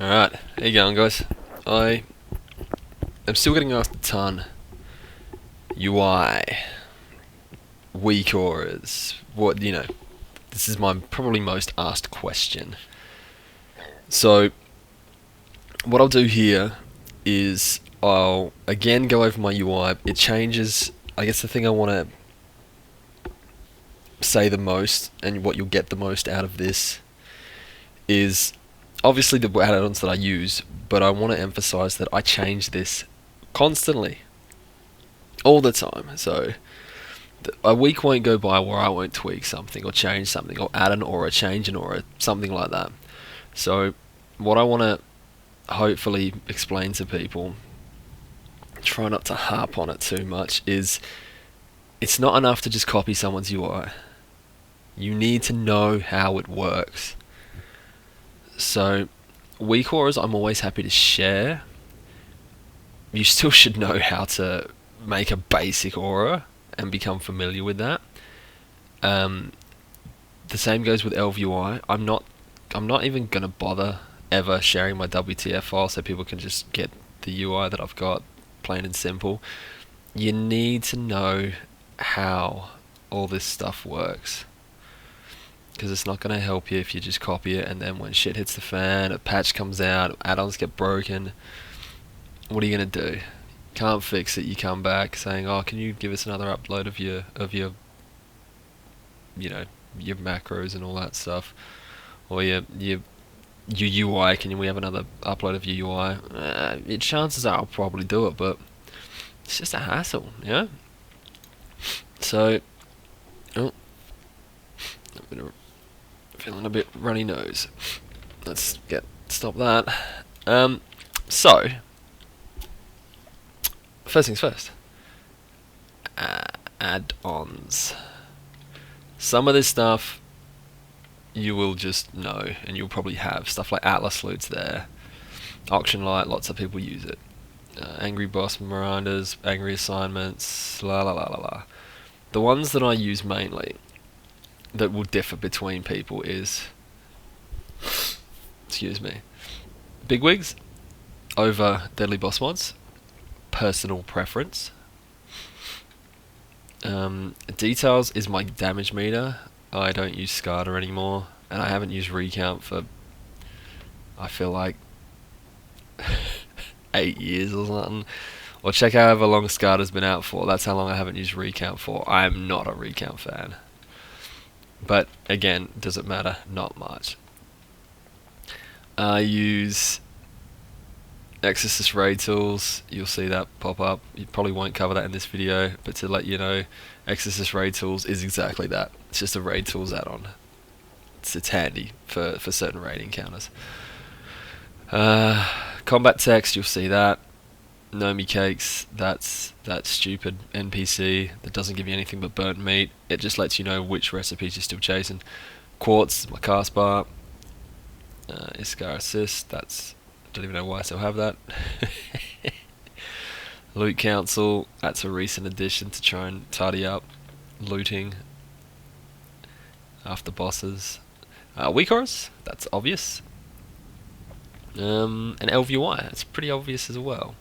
Alright, how you going, guys? I am still getting asked a ton. UI, WeakAuras, this is my probably most asked question. So, what I'll do here is I'll again go over my UI. It changes, I guess the thing I want to say the most, and what you'll get the most out of this, is obviously the add-ons that I use, but I want to emphasize that I change this constantly, all the time. So a week won't go by where I won't tweak something or change something or add an aura, change an aura, something like that. So what I want to hopefully explain to people, try not to harp on it too much, is it's not enough to just copy someone's UI. You need to know how it works. So WeakAuras I'm always happy to share. You still should know how to make a basic aura and become familiar with that. The same goes with ELVUI. I'm not even gonna bother ever sharing my WTF file so people can just get the UI that I've got, plain and simple. You need to know how all this stuff works, because it's not going to help you if you just copy it and then when shit hits the fan, a patch comes out, add-ons get broken. What are you going to do? Can't fix it. You come back saying, "Oh, can you give us another upload of your your macros and all that stuff, or your UI? Can we have another upload of your UI?" Chances are I'll probably do it, but it's just a hassle, yeah. So, oh, feeling a bit runny nose. Let's stop that. So, first things first. Add-ons. Some of this stuff you will just know, and you'll probably have stuff like Atlas Loot's there. Auction Light, lots of people use it. Angry Boss Mirandas, Angry Assignments, la la la la la. The ones that I use mainly, that will differ between people, is, excuse me, Bigwigs over Deadly Boss Mods, personal preference. Details is my damage meter. I don't use SCADA anymore, and I haven't used Recount for, I feel like, 8 years or something. Or check however long SCADA's been out for. That's how long I haven't used Recount for. I am not a Recount fan. But again, does it matter? Not much. I use Exorcist raid tools. You'll see that pop up. You probably won't cover that in this video, but to let you know, Exorcist raid tools is exactly that. It's just a raid tools add-on. It's handy for certain raid encounters. Combat text, you'll see that. Nomi cakes, that's that stupid NPC that doesn't give you anything but burnt meat. It just lets you know which recipes you're still chasing. Quartz, my cast bar. Iskar assist, that's, don't even know why I still have that. Loot Council, that's a recent addition to try and tidy up looting after bosses. WeakAuras, that's obvious. And ELVUI, that's pretty obvious as well.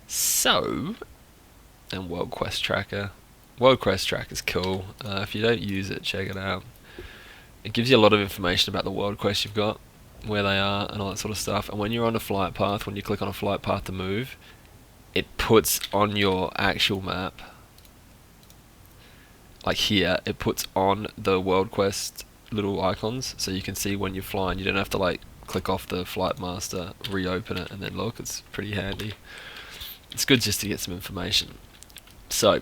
So, and World Quest Tracker. World Quest Tracker is cool. If you don't use it, check it out. It gives you a lot of information about the world quests you've got, where they are, and all that sort of stuff. And when you're on a flight path, when you click on a flight path to move, it puts on your actual map, like here, it puts on the world quest little icons, so you can see when you're flying. You don't have to like click off the flight master, reopen it, and then look. It's pretty handy. It's good just to get some information. So,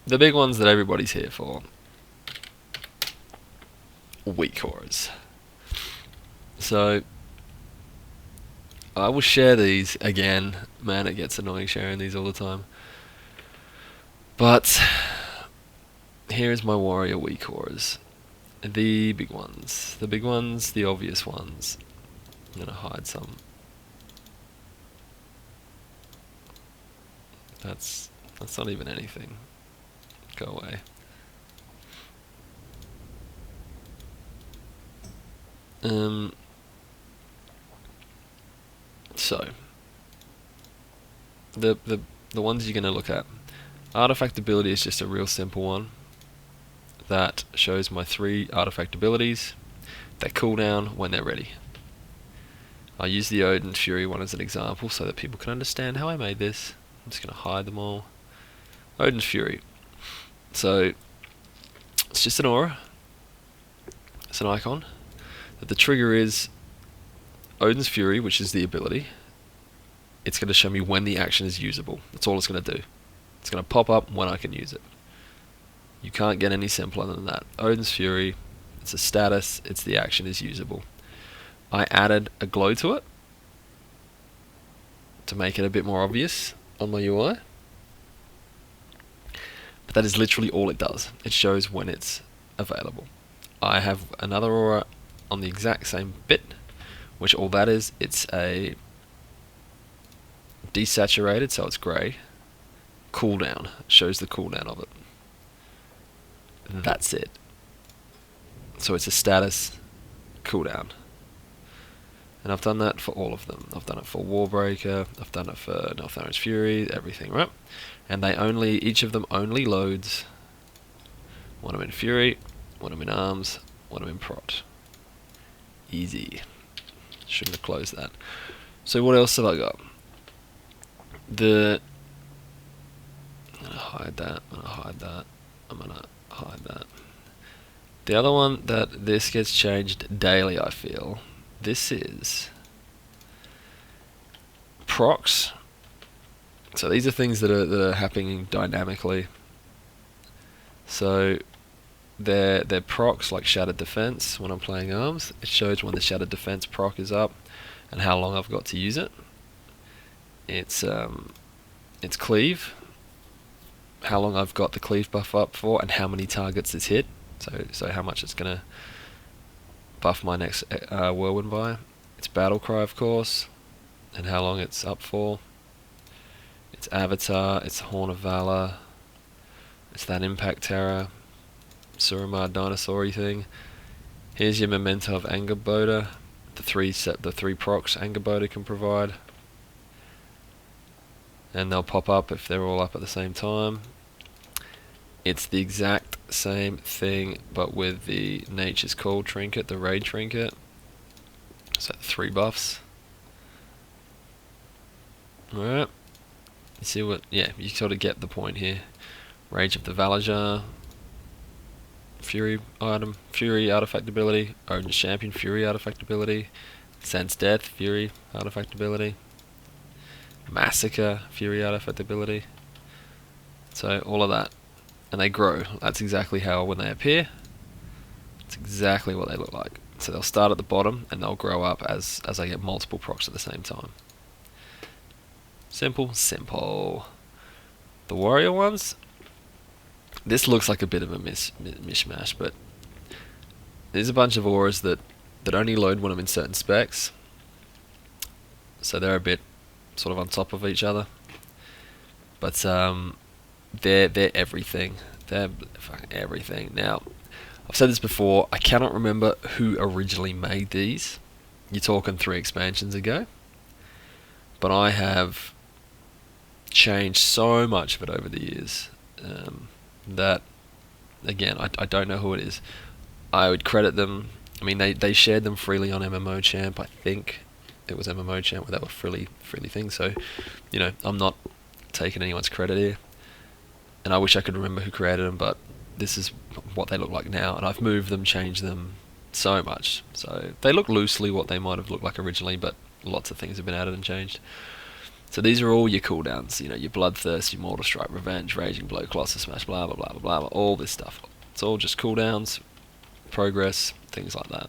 the big ones that everybody's here for. WeakAuras. So, I will share these again. Man, it gets annoying sharing these all the time. But, here's my Warrior WeakAuras. The big ones. The big ones, the obvious ones. I'm going to hide some. That's not even anything. Go away. So the ones you're going to look at. Artifact ability is just a real simple one that shows my 3 artifact abilities that cool down when they're ready. I'll use the Odin Fury one as an example so that people can understand how I made this. I'm just going to hide them all. Odin's Fury. So it's just an aura. It's an icon. But the trigger is Odin's Fury, which is the ability. It's going to show me when the action is usable. That's all it's going to do. It's going to pop up when I can use it. You can't get any simpler than that. Odin's Fury, it's a status, it's the action is usable. I added a glow to it to make it a bit more obvious on my UI. But that is literally all it does. It shows when it's available. I have another aura on the exact same bit, which all that is, it's a desaturated, so it's grey, cooldown. It shows the cooldown of it. That's it. So it's a status cooldown. And I've done that for all of them. I've done it for Warbreaker, I've done it for Neltharin's Fury, everything, right? And each of them only loads when I'm in Fury, when I'm in Arms, when I'm in Prot. Easy. Shouldn't have closed that. So what else have I got? I'm gonna hide that, I'm gonna hide that, I'm gonna hide that. The other one that this gets changed daily, I feel. This is procs. So these are things that are happening dynamically. So they're procs like Shattered Defense when I'm playing Arms. It shows when the Shattered Defense proc is up and how long I've got to use it. It's Cleave, how long I've got the Cleave buff up for, and how many targets it's hit. So how much it's gonna buff my next Whirlwind by. It's Battle Cry, of course, and how long it's up for. It's Avatar, it's Horn of Valor, it's that Impact Terror, Suramar dinosaur-y thing. Here's your Memento of Anger Boda, the three procs Anger Boda can provide. And they'll pop up if they're all up at the same time. It's the exact same thing, but with the Nature's Call trinket, the Raid trinket. So 3 buffs. Alright. You see what? Yeah, you sort of get the point here. Rage of the Valajar. Fury item, Fury artifact ability. Odin's Champion, Fury artifact ability. Sense Death, Fury artifact ability. Massacre, Fury artifact ability. So all of that. And they grow. That's exactly how when they appear, it's exactly what they look like. So they'll start at the bottom and they'll grow up as I get multiple procs at the same time. Simple. The warrior ones, this looks like a bit of a mishmash, but there's a bunch of auras that only load when I'm in certain specs. So they're a bit sort of on top of each other. But they're everything. They're fucking everything. Now, I've said this before, I cannot remember who originally made these. You're talking 3 expansions ago. But I have changed so much of it over the years that, again, I don't know who it is. I would credit them. I mean, they shared them freely on MMO Champ. I think it was MMO Champ where they were freely things. So, you know, I'm not taking anyone's credit here. And I wish I could remember who created them, but this is what they look like now. And I've moved them, changed them so much. So they look loosely what they might have looked like originally, but lots of things have been added and changed. So these are all your cooldowns, you know, your Bloodthirst, your Mortal Strike, Revenge, Raging Blow, Colossus Smash, blah blah blah blah blah, all this stuff. It's all just cooldowns, progress, things like that.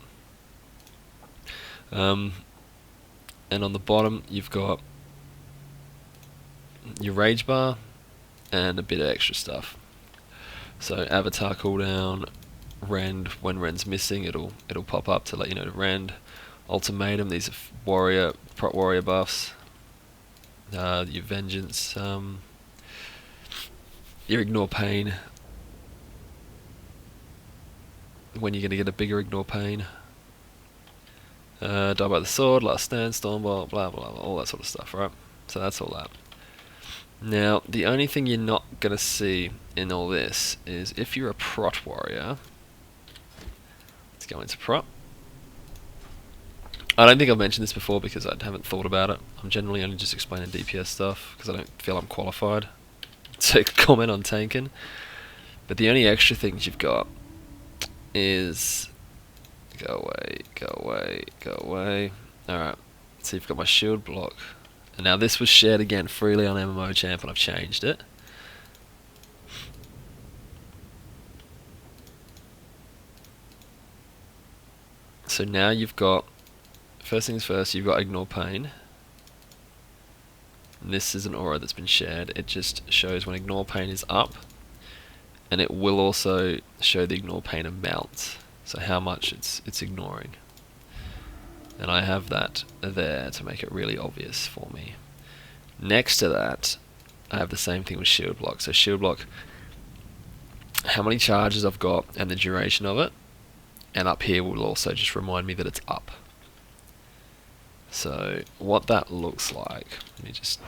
And on the bottom you've got your Rage Bar and a bit of extra stuff. So Avatar cooldown, Rend, when Rend's missing it'll pop up to let you know to Rend. Ultimatum, these are Prot Warrior buffs. Your Vengeance, your Ignore Pain, when you're going to get a bigger Ignore Pain. Die by the sword, last stand, stormbolt, blah blah blah, all that sort of stuff, right? So that's all that. Now, the only thing you're not going to see in all this is if you're a prot warrior. Let's go into prot. I don't think I've mentioned this before because I haven't thought about it. I'm generally only just explaining DPS stuff because I don't feel I'm qualified to comment on tanking. But the only extra things you've got is go away, go away, go away. Alright, so you've got my shield block. And now this was shared again freely on MMO Champ and I've changed it. So now you've got, first things first, you've got Ignore Pain. And this is an aura that's been shared. It just shows when Ignore Pain is up. And it will also show the Ignore Pain amount. So how much it's ignoring. And I have that there to make it really obvious for me. Next to that, I have the same thing with shield block. So shield block, how many charges I've got and the duration of it. And up here will also just remind me that it's up. So what that looks like, let me just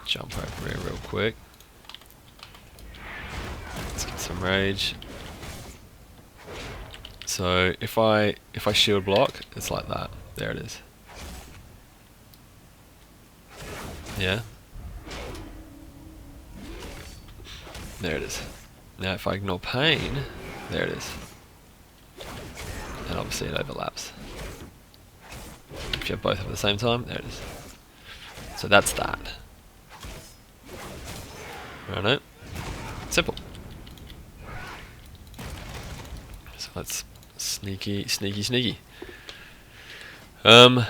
jump over here real quick. Let's get some rage. So if I shield block, it's like that. There it is. Yeah. There it is. Now if I ignore pain, there it is. And obviously it overlaps. If you have both at the same time, there it is. So that's that. Righto. Simple. So that's sneaky, sneaky, sneaky. The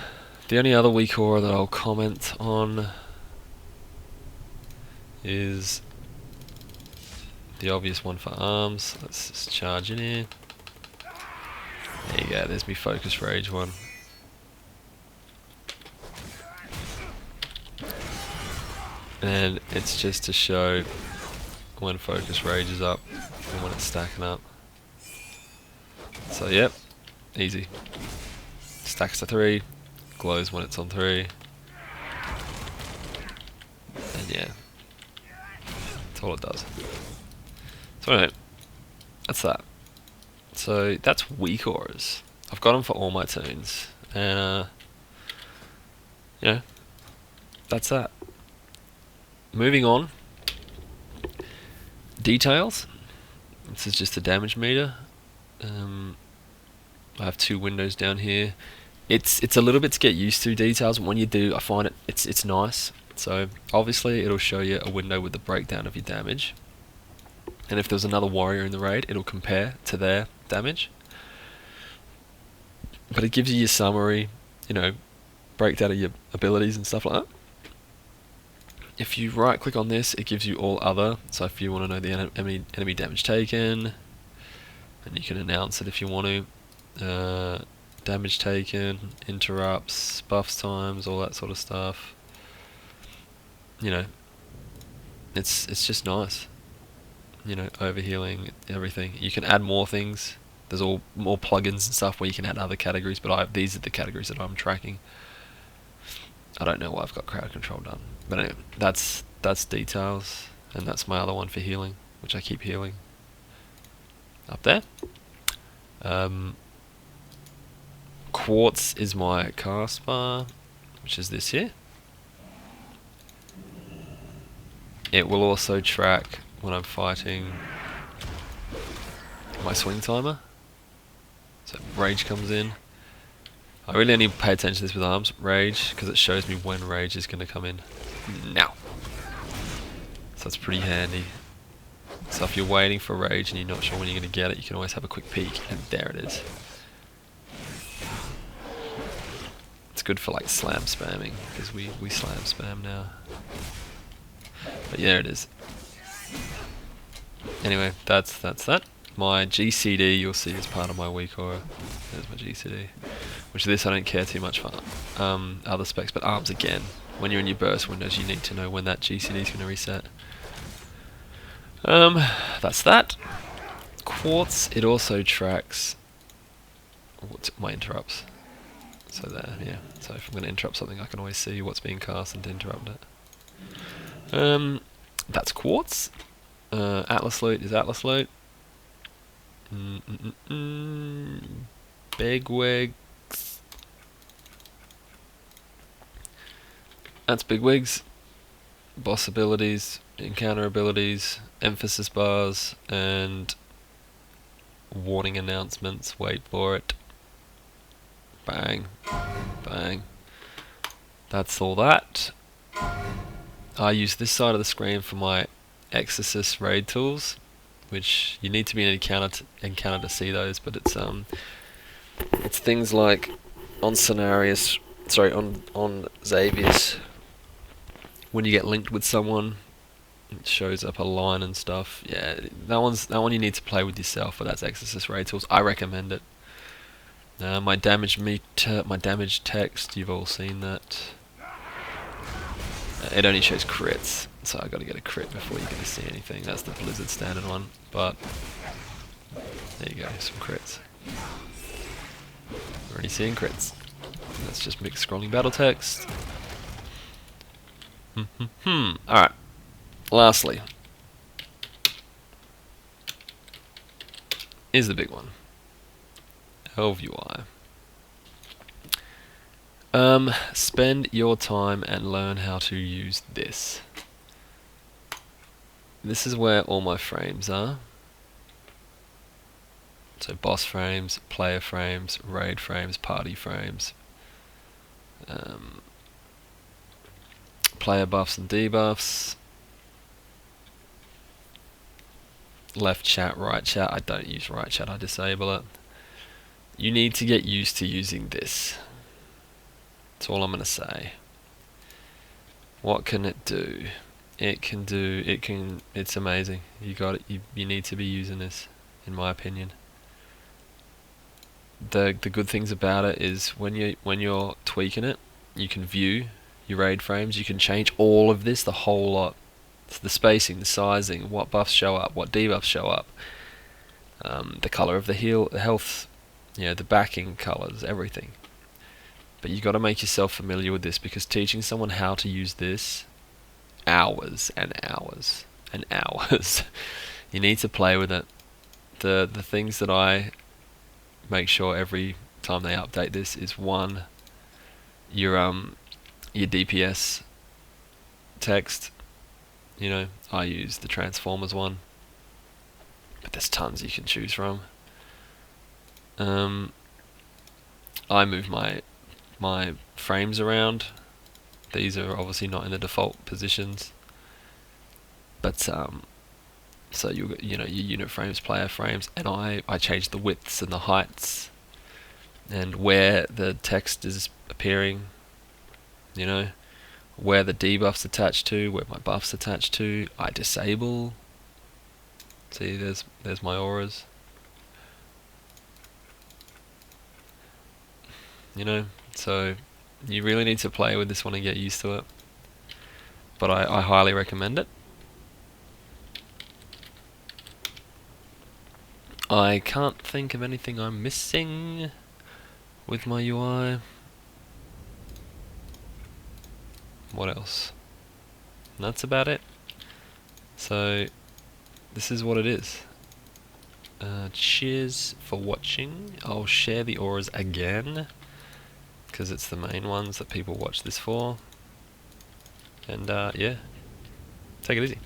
only other weak aura that I'll comment on is the obvious one for arms. Let's just charge in here. There you go, there's me focus rage one. And it's just to show when focus rage is up and when it's stacking up. So yep, easy. Stacks to 3, glows when it's on 3. And yeah, that's all it does. So anyway, that's that. So that's weak auras. I've got them for all my tunes, and yeah, that's that. Moving on. Details. This is just the damage meter. I have 2 windows down here. It's a little bit to get used to details, and when you do, I find it's nice. So obviously it'll show you a window with the breakdown of your damage. And if there's another warrior in the raid, it'll compare to their damage. But it gives you your summary, you know, breakdown of your abilities and stuff like that. If you right click on this, it gives you all other. So if you want to know the enemy damage taken, and you can announce it if you want to. Damage taken, interrupts, buffs times, all that sort of stuff. You know, it's just nice. You know, overhealing, everything. You can add more things. There's all more plugins and stuff where you can add other categories, but these are the categories that I'm tracking. I don't know why I've got crowd control done. But anyway, that's details, and that's my other one for healing, which I keep healing. Up there. Quartz is my cast bar, which is this here. It will also track when I'm fighting my swing timer. So rage comes in. I really only pay attention to this with arms, rage, because it shows me when rage is going to come in. Now. So that's pretty handy. So if you're waiting for rage and you're not sure when you're going to get it, you can always have a quick peek, and there it is. It's good for like slam spamming, because we slam spam now. But yeah, it is. Anyway, that's that. My GCD you'll see as part of my weak aura. There's my GCD. Which this I don't care too much for other specs, but arms again. When you're in your burst windows, you need to know when that GCD is going to reset. That's that. Quartz, it also tracks my interrupts. So there, yeah. So if I'm going to interrupt something, I can always see what's being cast and interrupt it. That's quartz. Atlas loot is Atlas loot. Bigwigs. That's bigwigs. Boss abilities, encounter abilities, emphasis bars, and warning announcements. Wait for it. Bang. Bang. That's all that. I use this side of the screen for my Exorcist raid tools, which you need to be in an encounter to see those, but it's things like on Scenarius, sorry, on Xavier's, when you get linked with someone, it shows up a line and stuff. Yeah, that one you need to play with yourself, but that's Exorcist raid tools. I recommend it. My damage meter, my damage text, you've all seen that. It only shows crits, so I got to get a crit before you're going to see anything. That's the Blizzard standard one, but there you go, some crits. Already seeing crits. That's just mixed scrolling battle text. Alright, lastly is the big one. ELVUI. Spend your time and learn how to use this. This is where all my frames are. So boss frames, player frames, raid frames, party frames, player buffs and debuffs, left chat, right chat. I don't use right chat, I disable it. You need to get used to using this. That's all I'm going to say. What can it do? It's amazing. You need to be using this, in my opinion. The good things about it is when you're tweaking it, you can view your raid frames, you can change all of this, the whole lot. It's the spacing, the sizing, what buffs show up, what debuffs show up, the colour of the health, the backing colours, everything. But you got to make yourself familiar with this, because teaching someone how to use this, hours and hours and hours. You need to play with it. The things that I make sure every time they update this is, one, your DPS text. I use the Transformers one, but there's tons you can choose from. I move my frames around. These are obviously not in the default positions, but so your unit frames, player frames, and I change the widths and the heights and where the text is appearing, where the debuffs attached to, where my buffs attached to. I disable. See, there's my auras. So you really need to play with this one and get used to it. But I highly recommend it. I can't think of anything I'm missing with my UI. What else? And that's about it. So this is what it is. Cheers for watching. I'll share the auras again, because it's the main ones that people watch this for. And yeah, take it easy.